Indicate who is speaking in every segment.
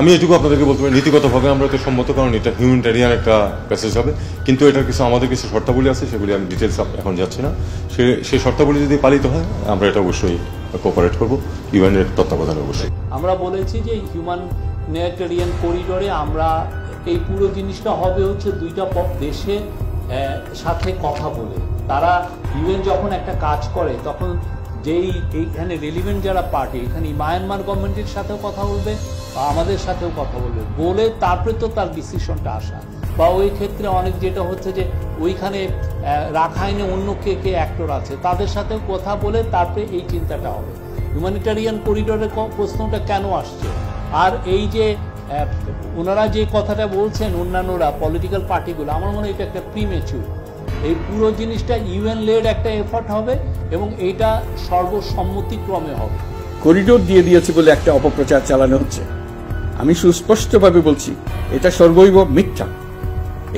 Speaker 1: আমি এটুকু আপনাদেরকে বলতে পারি, নীতিগতভাবে আমরা তো সম্মত, কারণ এটা হিউম্যানিটেরিয়ান একটা প্যাসেজ হবে, কিন্তু এটার কিছু আমাদের কিছু শর্তাবলী আছে, সেগুলি আমি ডিটেলস এখন যাচ্ছি না। সেই শর্তাবলী যদি পালিত হয় আমরা এটা অবশ্যই কোঅপারেট করবো, ইউএনের তত্ত্বাবধানে অবশ্যই।
Speaker 2: আমরা বলেছি যে হিউম্যানিটেরিয়ান করিডোরে আমরা এই পুরো জিনিসটা হবে হচ্ছে দুইটা দেশের সাথে কথা বলে। তারা ইউএন যখন একটা কাজ করে তখন যেই এইখানে রেলিভেন্ট যারা পার্টি, এখানে মায়ানমার গভর্নমেন্টের সাথেও কথা বলবে বা আমাদের সাথেও কথা বলবে, বলে তারপরে তো তার ডিসিশনটা আসা। বা ওই ক্ষেত্রে অনেক যেটা হচ্ছে যে ওইখানে রাখাইনে অন্য কে অ্যাক্টর আছে, তাদের সাথেও কথা বলে তারপরে এই চিন্তাটা হবে। হিউম্যানিটেরিয়ান করিডোরের প্রশ্নটা কেন আসছে, আর এই যে ওনারা যে কথাটা বলছেন অন্যান্যরা পলিটিক্যাল পার্টিগুলো, আমার মনে হয় এটা একটা প্রিমেচুর। এই পুরো জিনিসটা ইউএন লেড একটা এফর্ট হবে এবং এইটা সর্বসম্মতিক্রমে হবে।
Speaker 3: করিডোর দিয়ে দিয়েছে বলে একটা অপপ্রচার চালানো হচ্ছে। আমি সুস্পষ্টভাবে বলছি, এটা সর্বৈব মিথ্যা।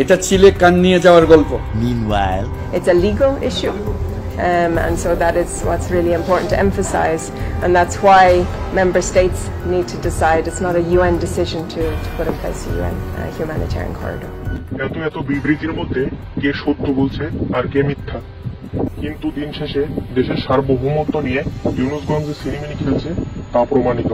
Speaker 3: এটা চিলে কান নিয়ে যাওয়ার গল্প।
Speaker 4: Meanwhile,
Speaker 5: it's a legal issue, and so that is what's really important to emphasize, and that's why member states need to decide. It's not a UN decision to put in place a UN humanitarian corridor.
Speaker 6: এত বিবৃতির মধ্যে কে সত্য বলছে আর কে মিথ্যা, কিন্তু দিন শেষে দেশের সার্বভৌমত্ব নিয়ে ইউনুসগঞ্জে সিনেমিনি খেলছে তা প্রমাণিত।